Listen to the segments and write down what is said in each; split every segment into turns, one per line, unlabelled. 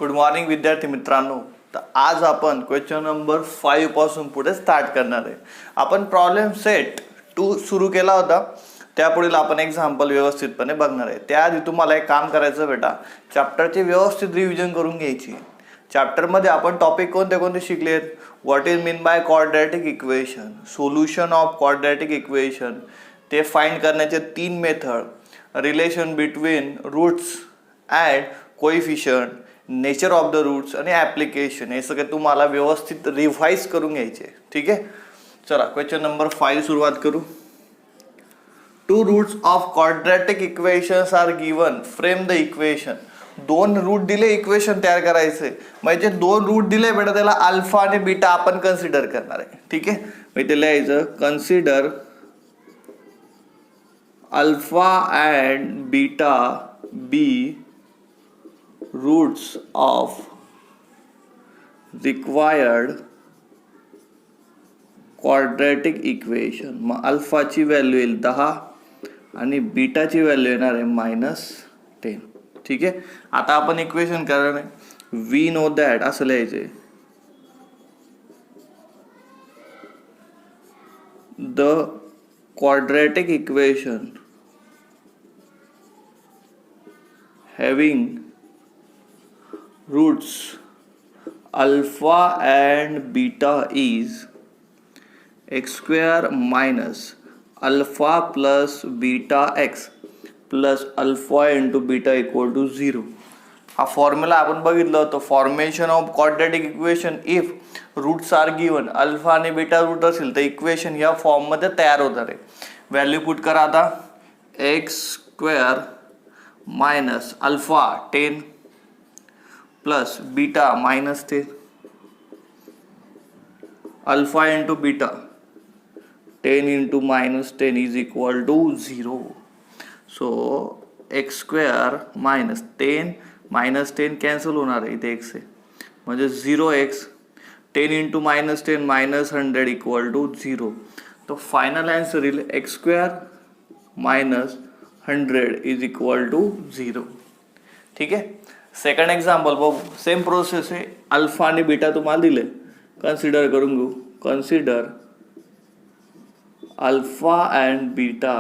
Good morning विद्यार्थी मित्रांनो. तर आज आपण क्वेश्चन नंबर 5 पासून पुढे स्टार्ट करणार आहे. आपण प्रॉब्लेम सेट 2 सुरू केला होता, त्यापुढील आपण एक्झाम्पल व्यवस्थितपणे बघणार आहे. त्याआधी तुम्हाला एक काम करायचं बेटा, चॅप्टरचे व्यवस्थित रिव्हिजन करून घ्यायची. चॅप्टरमध्ये आपण टॉपिक कोणते कोणते शिकलेत? What is mean by quadratic equation, solution of quadratic equation, ते फाइंड करण्याचे 3 method, relation between roots and coefficient, nature of the roots आणि ॲप्लिकेशन, हे सगळे तुम्हाला व्यवस्थित रिव्हाइज करून घ्यायचे. ठीक आहे, चला क्वेश्चन नंबर 5 सुरुवात करू. 2 roots of quadratic equations are given, frame the equation. 2 root दिले, इक्वेशन तयार करायचे. म्हणजे 2 रूट दिले बेटा, त्याला अल्फा आणि बीटा आपण कन्सिडर करणार आहे. ठीक आहे, मग ते लिहायचं consider alpha and beta be roots of required quadratic equation. मग अल्फाची व्हॅल्यू येईल 10 आणि बीटाची व्हॅल्यू येणार आहे -10. ठीक आहे, आता आपण इक्वेशन करणार आहे. वी नो दॅट असं लिहायचे, the quadratic equation having roots alpha and beta is x square minus alpha plus beta x plus alpha into beta equal to 0. हा फॉर्म्युला आपण बघितलं होतं, formation of quadratic equation. If roots are given, alpha आणि beta root असेल तर equation या form मध्ये तयार होणार आहे. व्हॅल्यू पुट करा आता, x square minus alpha 10 plus beta -10, alpha into beta 10 into -10 is equal to 0. So x square minus 10 -10 cancel होणार आहे, इथे एक्स आहे म्हणजे 0x, 10 इंटू -10 -100 इक्वल टू 0. तो फायनल आन्सर येईल x square -100 is equal to 0. ठीक आहे, सेकंड एक्झाम्पल बघू. सेम प्रोसेस आहे, अल्फा आणि बीटा तुम्हाला दिले, कन्सिडर करून घेऊ. Consider alpha and beta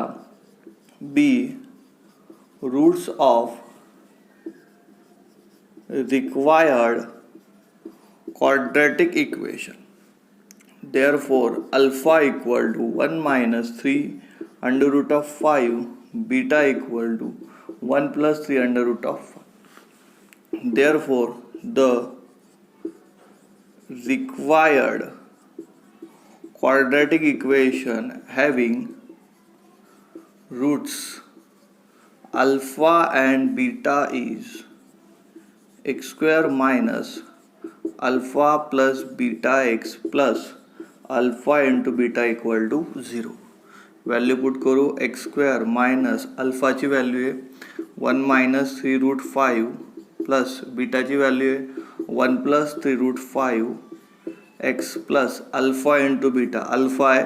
be roots of required quadratic equation. Therefore alpha equal to 1 minus 3 under root of 5, beta equal to 1 plus 3 under root of 5. Therefore the required quadratic equation having roots alpha and beta is x square minus alpha plus beta x plus alpha into beta equal to 0. Value put करू, x square minus अल्फाची value आहे 1 minus 3 root 5 plus बीटाची value आहे 1 plus 3 root 5 x plus alpha into beta. Alpha आहे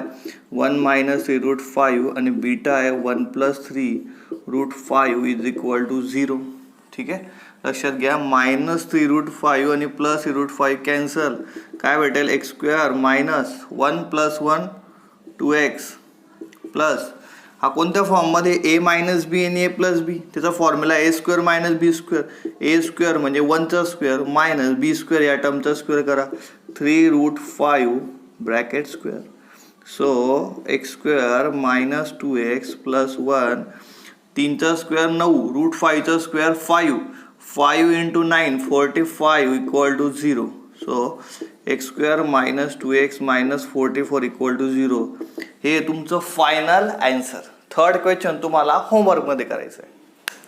1 minus 3 root 5 आणि beta आहे 1 plus 3 root 5 is equal to 0. ठीक आहे, लक्षात घ्या, -3 root 5 आणि +3 root 5 कॅन्सल, काय भेटेल x square minus 1 plus 1 2x plus हा कोणत्या फॉर्ममध्ये a मायनस बी आणि a प्लस बी, त्याचा formula a square minus B square. a square म्हणजे 1चा स्क्वेअर मायनस बी स्क्वेअर, या टर्मचा स्क्वेअर करा 3 root 5 bracket square. So x square minus 2x plus 1, 3चा स्क्वेअर 9, रूट 5चा square 5 into 9 45 equal to 0. So x square minus 2x minus 44 equal to 0. हे तुमचं final answer. Third question तुम्हाला होमवर्कमध्ये करायचं आहे.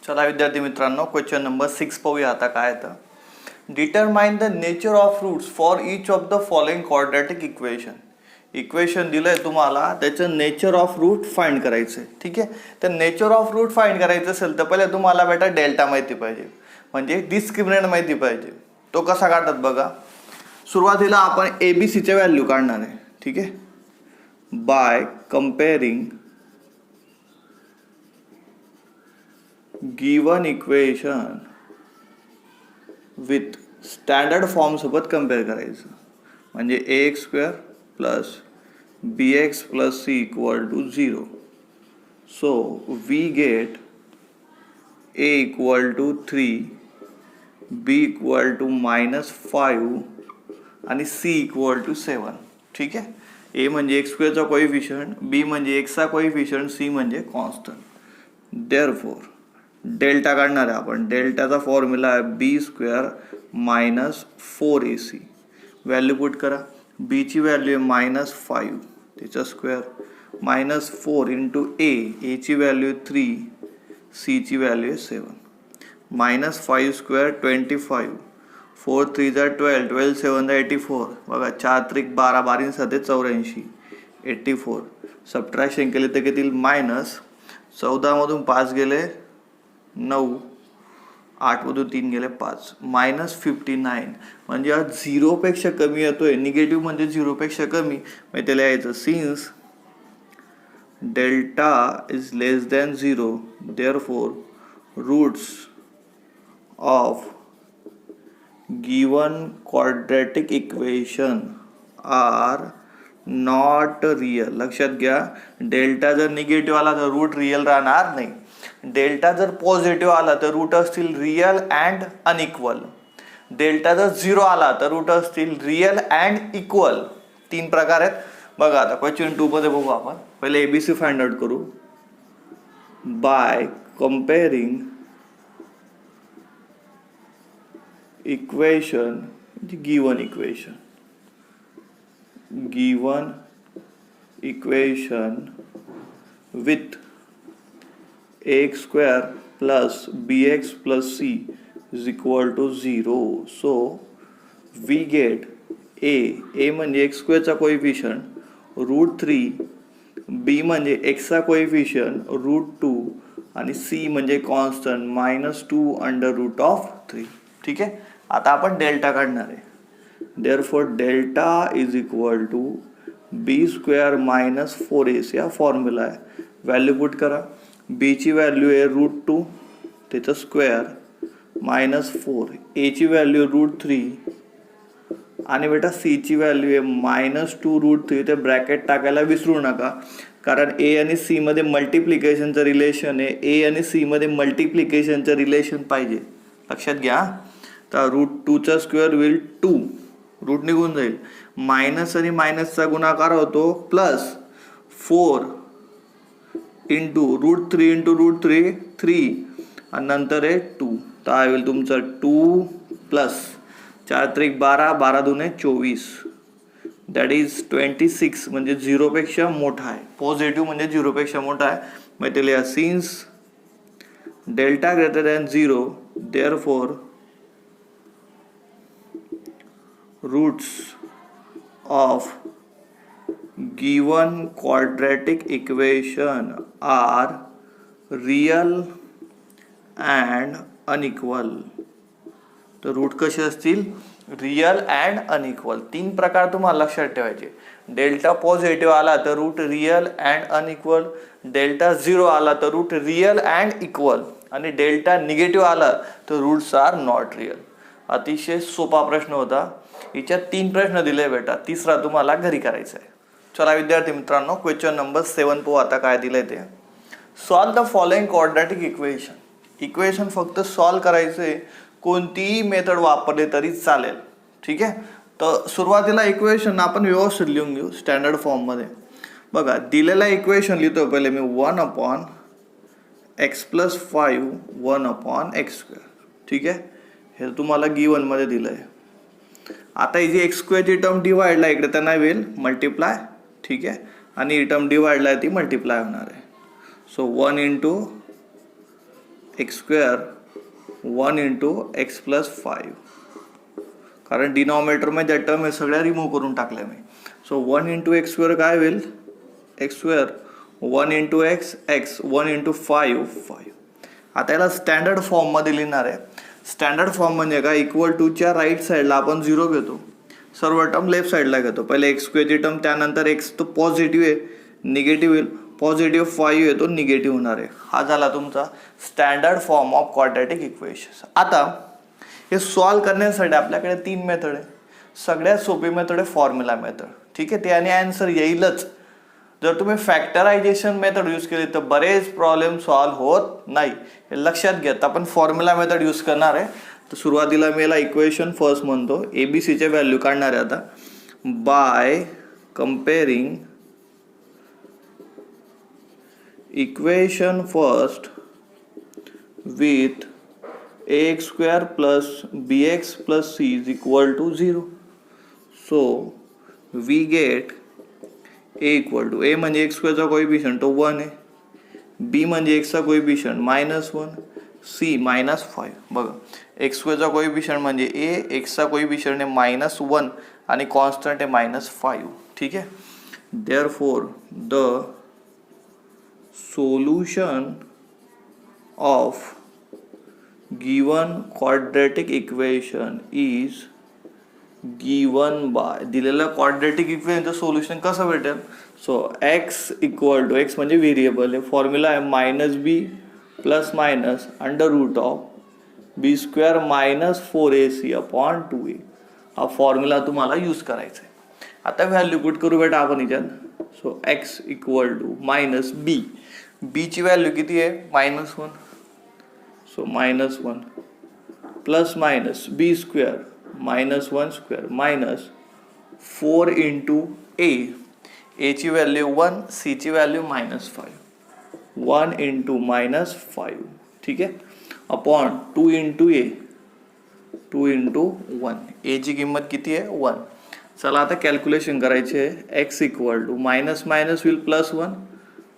चला विद्यार्थी मित्रांनो, क्वेश्चन नंबर 6 पाहूया आता काय तर. Determine the nature of roots for each of the following quadratic equation. Equation दिलंय तुम्हाला, त्याचं नेचर ऑफ रूट फाइंड करायचं आहे. ठीक आहे, तर नेचर ऑफ रूट फाइंड करायचं असेल तर पहिले तुम्हाला बेटा डेल्टा माहिती पाहिजे, म्हणजे डिस्क्रिमिनंट माहिती पाहिजे. तो कसा काढतात बघा. सुरुवातीला आपण ABCच्या व्हॅल्यू काढणार आहे. ठीक आहे, by comparing given equation with standard फॉर्मसोबत कम्पेअर करायचं. म्हणजे ax² plus bx plus c equal to 0. So we get a equal to 3, b equal to -5 आणि c इक्वल टू 7. ठीक आहे. ए म्हणजे x² चा कोइफिशियंट, b म्हणजे x चा कोइफिशियंट, c म्हणजे कॉन्स्टंट. देअरफॉर डेल्टा काढणार आहे आपण. डेल्टाचा फॉर्म्युला आहे b² minus 4ac. Value put करा. b ची व्हॅल्यू आहे -5 त्याचा स्क्वेअर, -4 इंटू a ची व्हॅल्यू 3, c ची व्हॅल्यू 7. -5² 25, 4 3 12, 12 7 84. बघा 4 3 12, 12 7 84, 84. सबट्रॅक्शन केले तर किती? -14 मधून 5 गेले 9, 8 मधून 3 गेले 5, -59. म्हणजे हा 0 पेक्षा कमी येतोय. निगेटिव्ह म्हणजे 0 पेक्षा कमी. मग त्याला यायचं since delta is less than 0, therefore roots of given quadratic equation are not real. लक्षात घ्या, डेल्टा जर निगेटिव्ह आला तर रूट रियल राहणार नाही. डेल्टा जर पॉझिटिव्ह आला तर रूट असतील रियल अँड अनइक्वल. डेल्टा जर 0 आला तर रूट असतील रियल अँड इक्वल. 3 प्रकार आहेत. बघा आता क्वेश्चन 2 मध्ये बघू आपण. पहिले एबीसी फाइंड आउट करू. By comparing equation, given equation with ax² plus bx plus c is equal to 0. So we get a म्हणजे x² चा कोइफिशियंट √3, b म्हणजे x चा कोइफिशियंट √2 आणि c म्हणजे कॉन्स्टंट -2√3. ठीक आहे. आता आपण डेल्टा काढणार आहे. Therefore delta is equal to b² minus 4ac. हा फॉर्म्युला आहे. व्हॅल्यू पुट करा. b ची व्हॅल्यू आहे √2 त्याचा स्क्वेअर -4, a ची व्हॅल्यू √3 आणि बेटा c ची व्हॅल्यू आहे -2√3. ते ब्रॅकेट टाकायला विसरू नका, कारण a आणि c मध्ये मल्टिप्लिकेशनचं रिलेशन आहे. a आणि c मध्ये मल्टिप्लिकेशनचं रिलेशन पाहिजे. लक्षात घ्या. तर √2चा स्क्वेअर होईल 2, रूट निघून जाईल. मायनस आणि मायनसचा गुणाकार होतो प्लस 4 इंटू √3 इंटू √3 3 आणि नंतर आहे 2. तर हा होईल तुमचा 2 प्लस 4 3 12, 12 2 24. That is 26. म्हणजे 0 पेक्षा मोठा आहे. पॉझिटिव्ह म्हणजे 0 पेक्षा मोठा आहे. मग ते लिहा since delta greater than 0, therefore roots of given quadratic equation are real and unequal. तर रूट कसे असतील? Real and unequal. 3 प्रकार तुम्हाला लक्षात ठेवायचे. डेल्टा पॉझिटिव्ह आला तर root real and unequal, delta 0 आला तर रूट रियल अँड इक्वल, आणि डेल्टा निगेटिव्ह आला तर रूट्स आर नॉट रियल. अतिशय सोपा प्रश्न होता. याच्यात 3 प्रश्न दिले बेटा. तिसरा तुम्हाला घरी करायचा आहे. चला विद्यार्थी मित्रांनो, क्वेश्चन नंबर 7 पाहू आता काय दिलंय ते. Solve the following quadratic equation. Equation फक्त सॉल्व करायचे, कोणतीही मेथड वापरली तरी चालेल. ठीक आहे. तर सुरुवातीला इक्वेशन आपण व्यवस्थित लिहून घेऊ स्टँडर्ड फॉर्म मध्ये. बघा दिलेला इक्वेशन लिहितो पहिले मी 1/x + 5 1/x². ठीक आहे. हे तुम्हाला गिवन मध्ये दिलंय. आता ही जी x² ची टर्म डिवाइडला इकडे त्यांना होईल मल्टिप्लाय. ठीक आहे. आणि ही टर्म डिवाइडला ती मल्टिप्लाय होणार आहे. So 1 × x², 1 × x + 5. कारण डिनॉमिनेटर मध्ये त्या टर्म हे सगळ्या रिमूव्ह करून टाकल्या मी. सो 1 × x² काय होईल? x², 1 × x, x, 1 × 5, 5. आता याला स्टँडर्ड फॉर्म मध्ये लिहिणार आहे. स्टँडर्ड फॉर्म म्हणजे काय? इक्वल टू च्या राईट साईडला आपण 0 घेतो, सर्व टर्म लेफ्ट साईडला घेतो. पहिले x² ची टर्म, त्यानंतर x तो पॉझिटिव्ह आहे, निगेटिव्ह येईल. पॉझिटिव्ह 5 आहे तो निगेटिव्ह होणार आहे. हा झाला तुमचा standard form of quadratic equation. आता हे सॉल्व करण्यासाठी आपल्याकडे 3 मेथड आहे. सगळ्यात सोपी मेथड आहे फॉर्म्युला मेथड. ठीक आहे, त्याने आन्सर येईलच. जर तुम्ही फॅक्टरायझेशन मेथड यूज केली तर बरेच प्रॉब्लेम सॉल्व होत नाही, हे लक्षात घ्या. आपण फॉर्म्युला मेथड यूज करणार आहे. तर सुरुवातीला मी याला इक्वेशन फर्स्ट म्हणतो. एबीसीचे व्हॅल्यू काढणार आहे आता. By comparing equation first with ax square plus bx plus c is equal to 0. So we get a equal to a म्हणजे x square चा कोएफिशिएंट तो 1 आहे, b म्हणजे x चा कोएफिशिएंट -1, c -5. बघा x square चा कोएफिशिएंट म्हणजे a, x चा कोएफिशिएंट आहे -1 आणि कॉन्स्टंट आहे -5. ठीक आहे, therefore the solution of given quadratic equation is given by दिलेला quadratic equation सोल्युशन कसं भेटेल. So x equal to, x म्हणजे व्हेरिएबल आहे, फॉर्म्युला आहे -b plus minus √b square -4ac upon 2a. हा फॉर्म्युला तुम्हाला यूज करायचा आहे. आता व्हॅल्यू पुट करू बेटा आपण याच्यात. So x equal to -b, b ची व्हॅल्यू किती आहे -1. So -1 plus minus b square -1 square minus 4 into a ची व्हॅल्यू 1, c ची व्हॅल्यू -5, 1 इंटू -5. ठीक आहे, upon 2 into a, 2 into 1. a ची किंमत किती आहे 1. चला आता कॅल्क्युलेशन करायची आहे. x equal to minus minus होईल +1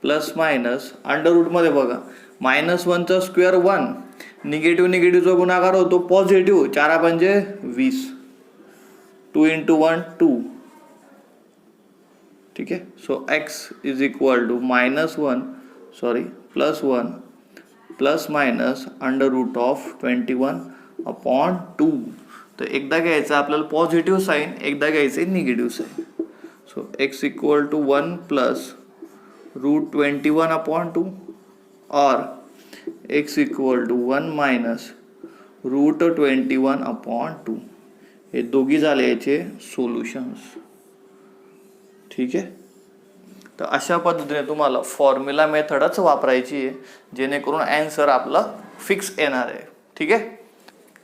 प्लस मायनस अंडर रूट मध्ये बघा -1 चा स्क्वेअर 1, निगेटिव्ह निगेटिव्हचा गुणाकार होतो पॉझिटिव्ह, 4 म्हणजे 20, 2 इंटू 1 2. ठीक आहे, so x is equal to +1 plus minus √21 upon 2. तर एकदा घ्यायचं आपल्याला पॉझिटिव्ह साईन, एकदा घ्यायचं negative sign. So x equal to 1 plus √21 upon 2 और x equal to 1 minus √21 upon 2. हे दोघी झाले याचे सोल्युशन्स. ठीक आहे, तर अशा पद्धतीने तुम्हाला फॉर्म्युला मेथडच वापरायची आहे, जेणेकरून आन्सर आपला फिक्स येणार आहे. ठीक आहे,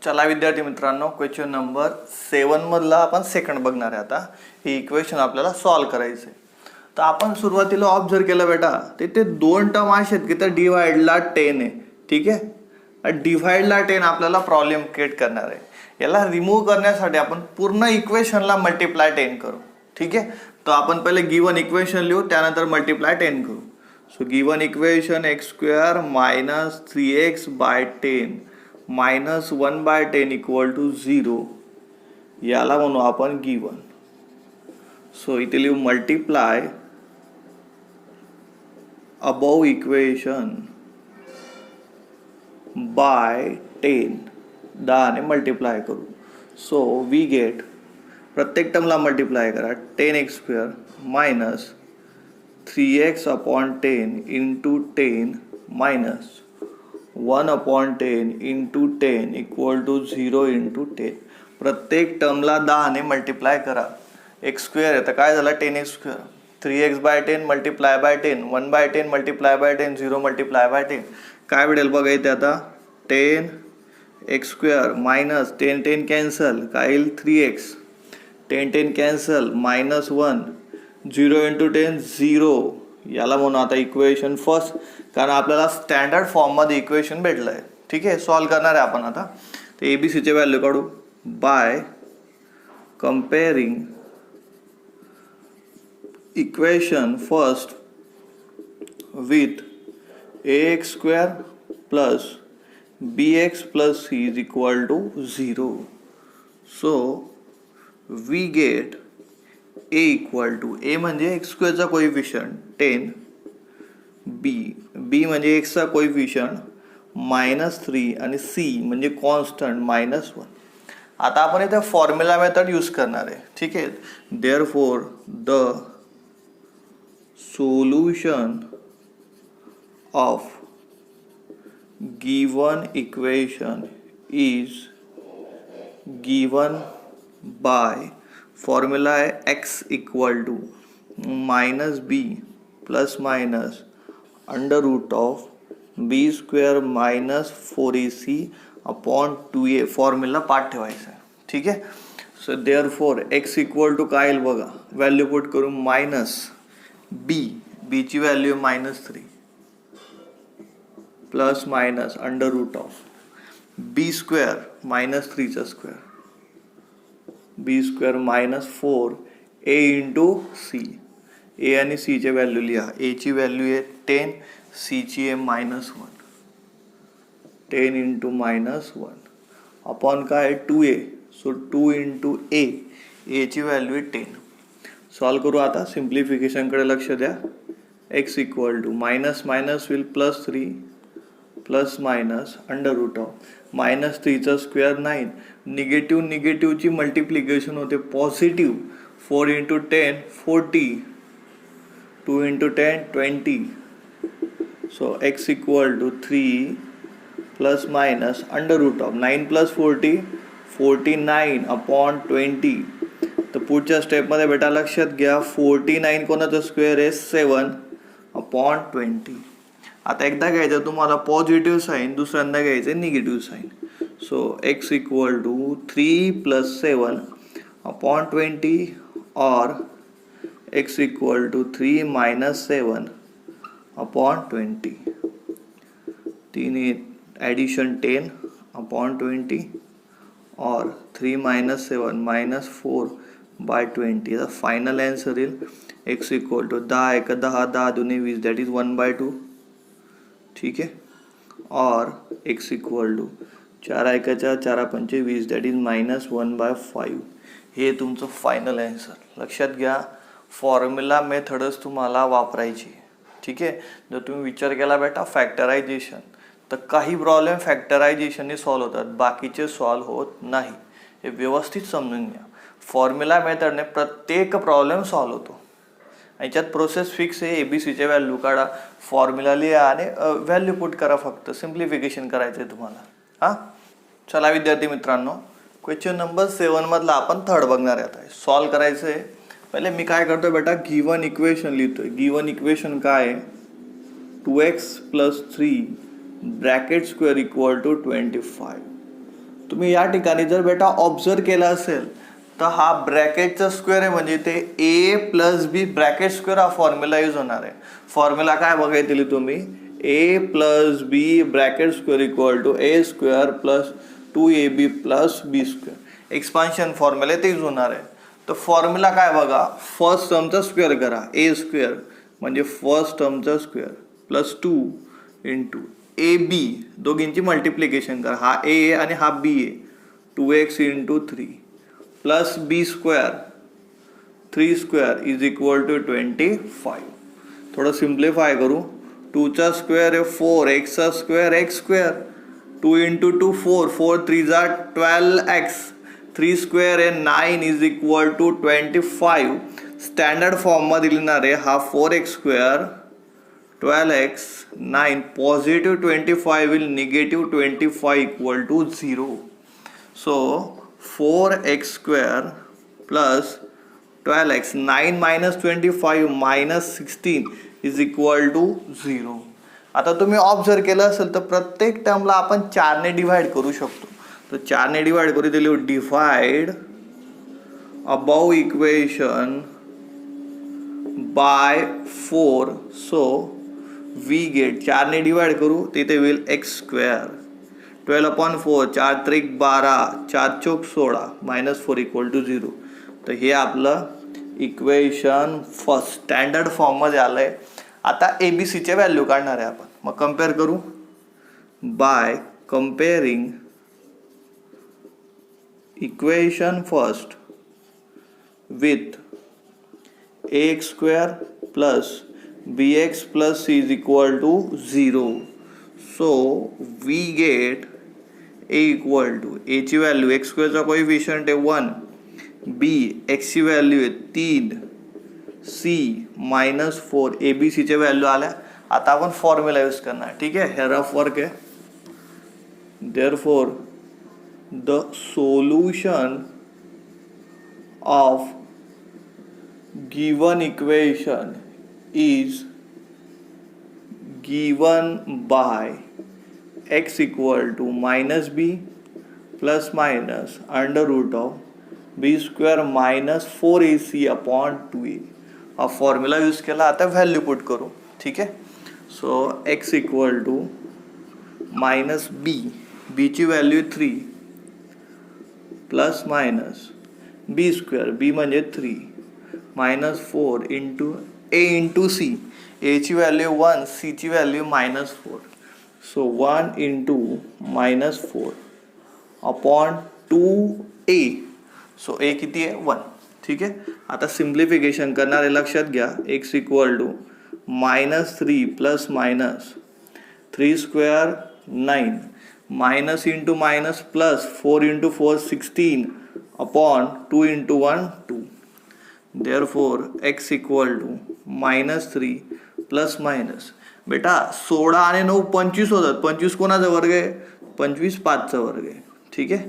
चला विद्यार्थी मित्रांनो, क्वेश्चन नंबर 7 मधला आपण सेकंड बघणार आहे. आता ही इक्वेशन आपल्याला सॉल्व करायचं आहे. तर आपण सुरुवातीला ऑब्झर्व केलं बेटा, ते 2 टर्म असे आहेत की तर डिवाइडला 10 आहे. ठीक आहे, डिवाइडला 10 आपल्याला प्रॉब्लेम क्रिएट करणार आहे. याला रिमूव्ह करण्यासाठी आपण पूर्ण इक्वेशनला मल्टिप्लाय 10 करू. ठीक आहे, तर आपण पहिले गिवन इक्वेशन लिहू, त्यानंतर मल्टिप्लाय 10 करू. So given equation x² minus 3x by 10 minus 1 by 10 equal to 0, याला म्हणू आपण गिवन. सो इथे लिहू मल्टिप्लाय above equation by 10, 10 ने मल्टिप्लाय करू. सो वी गेट, प्रत्येक टर्मला मल्टिप्लाय करा, 10x² minus 3x upon 10 into 10 minus 1 upon 10 into 10 equal to 0 into 10. प्रत्येक टर्मला 10 ने मल्टिप्लाय करा. x² आहे तर काय झालं 10x², 3x by 10 multiply by 10, 1 by 10 multiply by 10, 0 multiply by 10. काय भेटेल बघा इथे आता 10x² मायनस 10 10 कॅन्सल, काय येईल 3x, 10 10 कॅन्सल -1, 0 इंटू 10 0. याला म्हणून आता इक्वेशन फर्स्ट, कारण आपल्याला स्टँडर्ड फॉर्ममध्ये इक्वेशन भेटलं आहे. ठीक आहे, सॉल्व करणार आहे आपण आता. तर ABCचे व्हॅल्यू काढू. By comparing equation first with ax² plus bx plus c is equal to 0. So we get a equal to, a म्हणजे x² चा कोएफिशिएंट 10, b म्हणजे x चा कोएफिशिएंट -3 आणि c म्हणजे कॉन्स्टंट -1. आता आपण इथे फॉर्म्युला मेथड यूज करणार आहे. ठीक आहे, therefore the solution of given equation is given by formula आहे x equal to minus B plus minus under root of B square minus 4ac upon 2a. Formula पाठ ठेवायचा आहे. ठीक आहे. So therefore x equal to काय येईल बघा, value put करू मायनस बीची value -3 plus minus under root of B square -3चा square b square -4 a into C. A आणि सी चे व्हॅल्यू लिहा. ए ची व्हॅल्यू आहे 10, सी ची आहे -1. 10 इंटू -1 अपॉन काय 2a. सो 2 इंटू ए. ए ची व्हॅल्यू आहे 10. सॉल्व करू आता. सिम्प्लिफिकेशनकडे लक्ष द्या. X equal to minus minus will +3 plus minus under root of -3चा स्क्वेअर 9. निगेटिव्ह निगेटिव्हची मल्टिप्लिकेशन होते positive. 4 into 10 40, 2 into 10 20. So x equal to 3 plus minus under root of 9 plus 40 49 upon 20. तर पुढच्या स्टेपमध्ये बेटा लक्षात घ्या 49 कोणाचा स्क्वेअर आहे 7 अपॉन 20. आता एकदा घ्यायचं तुम्हाला पॉझिटिव्ह साईन, दुसऱ्यांदा घ्यायचं negative sign. So x equal to 3 plus 7 upon 20 और x equal to 3 minus 7 upon 20. 3 addition 10 upon 20 और 3 minus 7 -4 by 20. The final answer is x equal to 10 एक 10 10 दूनी 20 दैट इज 1/2. ठीक है. और एक्स इक्वल टू 4 एक 4 5 20 दैट इज -1/5. हे तुमचं फायनल आन्सर. लक्षात घ्या फॉर्म्युला मेथडच तुम्हाला वापरायची. ठीक आहे. जर तुम्ही विचार केला बेटा फॅक्टरायझेशन तर काही प्रॉब्लेम फॅक्टरायझेशनने सॉल्व होतात, बाकीचे सॉल्व होत नाही. हे व्यवस्थित समजून घ्या. फॉर्म्युला मेथडने प्रत्येक प्रॉब्लेम सॉल्व होतो. याच्यात प्रोसेस फिक्स आहे. ABCचे व्हॅल्यू काढा, फॉर्म्युला लिहा आणि व्हॅल्यू पुट करा. फक्त सिम्प्लिफिकेशन करायचं आहे तुम्हाला. हां चला विद्यार्थी मित्रांनो, क्वेश्चन नंबर 7 मधला आपण थर्ड बघणार आहे. सॉल्व करायचं आहे. पहिले मी काय करतो बेटा गिवन इक्वेशन लिहितोय. गिवन इक्वेशन काय आहे 2x + 3 bracket square equal to 25. तुम्ही या ठिकाणी जर बेटा ऑब्झर्व केला असेल तर हा ब्रॅकेटचा स्क्वेअर आहे, म्हणजे ते a + b ब्रॅकेट स्क्वेअर हा फॉर्म्युला यूज होणार आहे. फॉर्म्युला काय बघायला तुम्ही a + b bracket square equal to a square + 2ab + b square. Expansion formula ते यूज होणार आहे. तर फॉर्म्युला काय बघा, फर्स्ट टर्मचा स्क्वेअर करा a स्क्वेअर म्हणजे फर्स्ट टर्मचा स्क्वेअर प्लस 2 इंटू ab दोघींची मल्टिप्लिकेशन करा. हा a आहे आणि हा b आहे. 2x into 3 plus b square 3 square is equal to 25. थोडं सिम्प्लिफाय करू. 2चा स्क्वेअर आहे 4, एक्सचा square x square 2 into 2 4 4 3 12x 3 square आहे 9 इज इक्वल टू 25. स्टँडर्ड फॉर्ममध्ये लिहिणार आहे हा 4x square 12x 9 positive 25 will negative 25 equal to 0. So 4x square plus 12x 9 minus 25 minus 16 is equal to 0. आता तुम्ही ऑब्झर्व केलं असेल तर प्रत्येक टर्मला आपण 4ने डिवाइड करू शकतो. तर 4ने डिवाइड करू दिले divide above equation by 4. So we get 4ने डिवाइड करू तिथे होईल x स्क्वेअर 12/4 4 त्रिक 12 4 चौक 16 -4 इक्वल टू 0. तर हे आपलं इक्वेशन फर्स्ट स्टँडर्ड फॉर्ममध्ये आलं आहे. आता ABCचे व्हॅल्यू काढणार आहे आपण. मग कम्पेअर करू by comparing equation first with ax square plus bx plus c is equal to 0. So we get a equal to a ची व्हॅल्यू x स्क्वेअरचा कोएफिशियंट आहे 1, b x ची व्हॅल्यू आहे 3, c -4. ABCचे व्हॅल्यू आल्या. आता आपण फॉर्म्युला यूज करणार. ठीक आहे. हे रफ वर्क आहे. Therefore the solution of given equation is given by x equal to minus b plus minus under root of b square minus 4ac upon 2a. हा formula use केला. आता value put करू. ठीक आहे. So x equal to minus B ची value 3 plus minus बी square B म्हणजे 3 minus 4 into A into C. A ची value 1 C ची value minus 4. So 1 into minus 4 upon 2a. So A किती आहे 1. ठीक आहे. आता सिम्प्लिफिकेशन करणार आहे. लक्षात घ्या x equal to minus 3 plus minus 3 square 9 minus into minus plus 4 into 4 16 upon 2 into 1 2. Therefore x equal to minus 3 plus minus. बेटा 16 आणि 9 25 होतात. 25 कोणाचा वर्ग आहे? 25 5चा वर्ग आहे. ठीक आहे.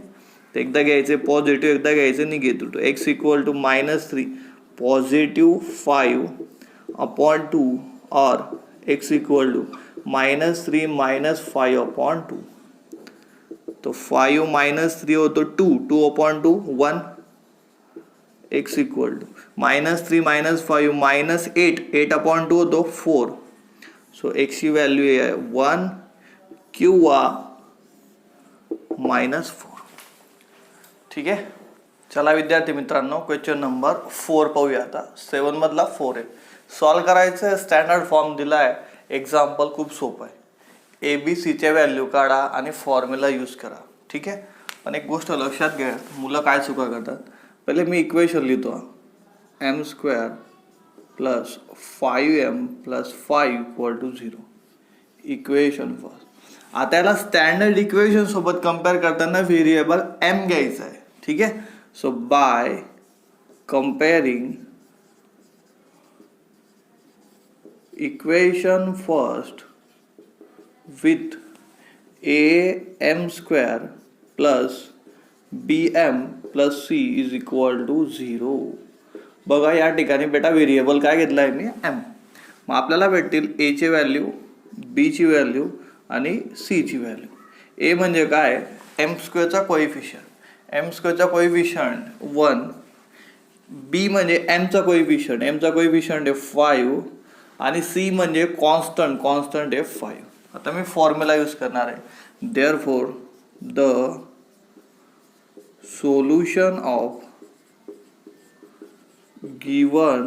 तर एकदा घ्यायचे पॉझिटिव्ह एकदा घ्यायचे negative. To x equal to minus 3 positive 5 upon 2 और x equal to minus 3 minus 5 upon 2. तो 5 मायनस 3 होतो 2 upon 2 1. x equal to minus 3 minus 5 minus 8 upon 2 होतो 4. सो x ची व्हॅल्यू आहे 1 किंवा मायनस 4. ठीक आहे. चला विद्यार्थी मित्रांनो क्वेश्चन नंबर 4 पाहूया. आता 7 मधला 4 आहे. सॉल्व करायचं आहे. स्टँडर्ड फॉर्म दिला आहे. एक्झाम्पल खूप सोपं आहे. ABCच्या व्हॅल्यू काढा आणि फॉर्म्युला यूज करा. ठीक आहे. पण एक गोष्ट लक्षात घ्या मुलं काय चुका करतात. पहिले मी इक्वेशन लिहितो m square plus 5m plus 5 equal to 0. Equation first. आता याला स्टँडर्ड इक्वेशन सोबत कंपेअर करताना व्हेरिएबल m घ्यायचा आहे. ठीक आहे. So by comparing equation first with am square plus bm plus c is equal to 0. बघा या ठिकाणी बेटा व्हेरिएबल काय घेतला आहे मी m. मग आपल्याला भेटतील a ची व्हॅल्यू b ची व्हॅल्यू आणि c ची व्हॅल्यू. a म्हणजे काय m स्क्वेअरचा कोएफिशियंट. m स्क्वेअरचा कोएफिशियंट 1. b म्हणजे m चा कोएफिशियंट आहे 5 आणि c म्हणजे कॉन्स्टंट आहे 5. आता मी फॉर्म्युला यूज करणार आहे. Therefore the solution of given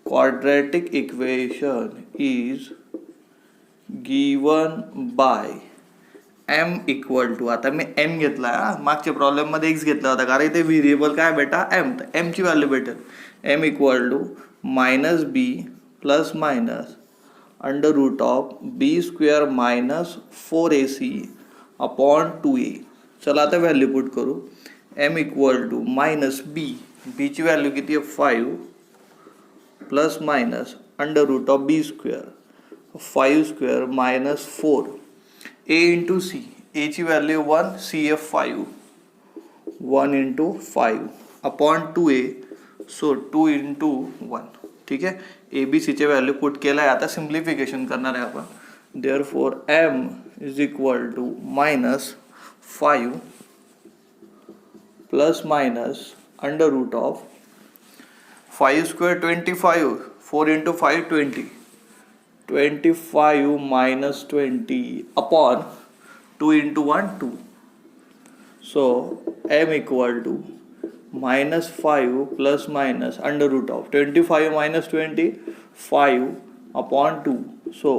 quadratic equation is given by m equal to. आता मी m घेतला. मागच्या प्रॉब्लेम मध्ये x घेतला होता कारण इथे व्हेरिएबल काय बेटा m. तर m ची व्हॅल्यू भेटेल m equal to minus B plus minus under root of B square minus 4ac upon 2a. चला आता व्हॅल्यू पुट करू. m equal to minus B ची व्हॅल्यू किती आहे 5 plus minus under root of B square 5 square minus 4 a into C. A ची value 1 C आहे 5 1 into 5 upon 2a. So 2 into 1. ठीक आहे. ABCचे व्हॅल्यू पुट केला आहे. आता सिम्प्लिफिकेशन करणार आहे आपण. Therefore m is equal to minus 5 plus minus under root of 5 square 25 4 into 5 25 minus 20 upon 2 into 1 2. So m equal to minus 5 plus minus under root of 25 minus 25 upon 2. So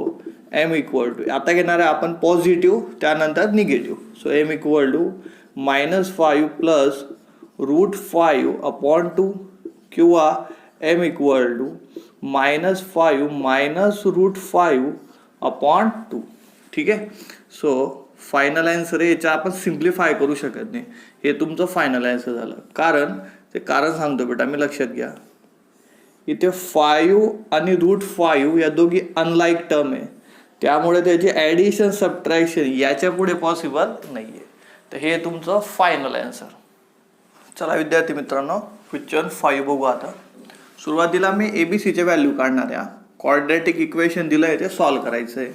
m equal to आता घेणार आहे आपण positive त्यानंतर negative. So m equal to minus 5 plus root 5 upon 2 किंवा m equal to minus 5 minus root 5 upon 2. ठीक आहे. So final answer आहे. याच्या आपण सिम्प्लिफाय करू शकत नाही. हे तुमचं फायनल आन्सर झालं. कारण सांगतो बेटा मी लक्षात घ्या. इथे 5 आणि रूट 5 या दोघी अनलाईक टर्म आहे त्यामुळे त्याची ॲडिशन सबट्रॅक्शन याच्या पुढे पॉसिबल नाही आहे. तर हे तुमचं फायनल आन्सर. चला विद्यार्थी मित्रांनो, क्वेश्चन 5 बघू आता. सुरुवातीला मी ABCचे व्हॅल्यू काढणार आहे. क्वाड्रॅटिक इक्वेशन दिलं आहे ते सॉल्व करायचं आहे.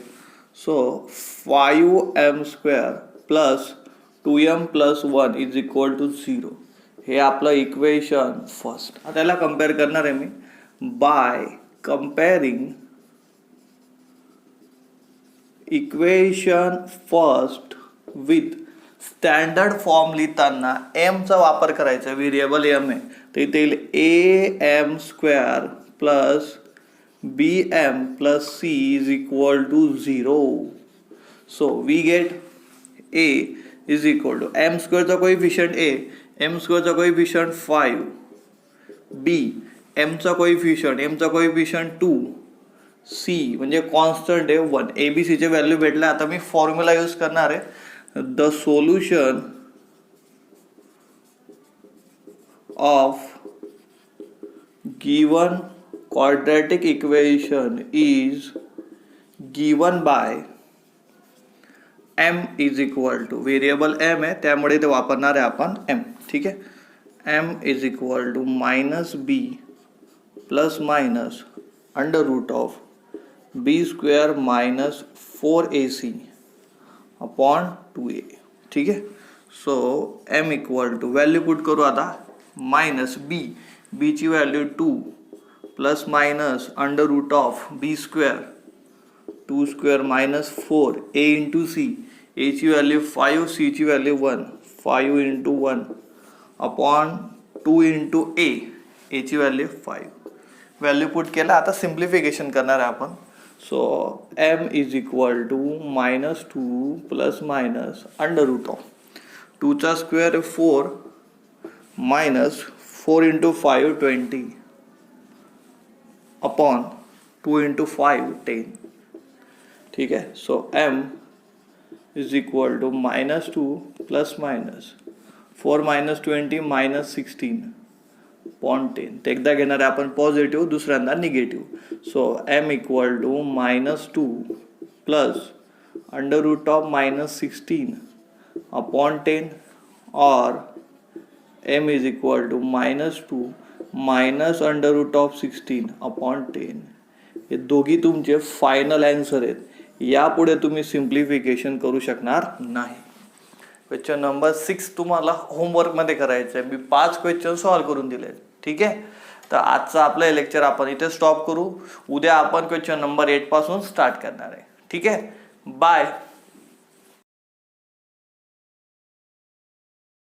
So 5m² plus 2m plus 1 is equal to 0. हे आपलं इक्वेशन फर्स्ट. आता त्याला कम्पेअर करणार आहे मी by comparing equation first with standard form लिहिताना एमचा वापर करायचा. व्हेरिएबल एम आहे तर इथे येईल AM² plus BM plus C is equal to 0. So we get A is equal to M² चा कोइफिशियंट A, M² चा कोइफिशियंट 5, B M चा कोइफिशियंट 2, C म्हणजे कॉन्स्टंट आहे 1. ABCचे व्हॅल्यू भेटले. आता मी फॉर्म्युला यूज करणार आहे. The solution of given quadratic equation is given by m is equal to variable m आहे त्यामुळे ते वापरणार आहे आपण m. ठीक आहे. m is equal to -b plus minus under root of b² minus 4ac upon 2a. ठीक आहे. So m equal to value put करू आता. मायनस b ची value 2 plus minus under root of b² 2² minus 4 a into c. a ची value 5, c ची value 1, 5 into 1 upon 2 into a ची value 5. Value put केला. आता सिम्प्लिफिकेशन करणार आहे आपण. So m is equal to -2 plus minus under root of 2 चा square 4 minus 4 into 5 20 upon 2 into 5 10. ठीक आहे. So m is equal to -2 plus minus 4 minus 20 minus 16 upon 10. ते एकदा घेणार आहे आपण पॉझिटिव्ह, दुसऱ्यांदा negative. So m equal to -2 plus under root of -16 upon 10 और m is equal to -2 minus under root of 16 upon 10. हे दोघी तुमचे फायनल आन्सर आहेत. यापुढे तुम्ही सिम्प्लिफिकेशन करू शकणार नाही. क्वेश्चन नंबर 6 तुम्हाला होमवर्कमध्ये करायचं आहे. मी 5 क्वेश्चन सॉल्व करून दिले. ठीक आहे. तर आजचं आपलं हे लेक्चर आपण इथे स्टॉप करू. उद्या आपण क्वेश्चन नंबर 8 पासून स्टार्ट करणार आहे. ठीक आहे. बाय.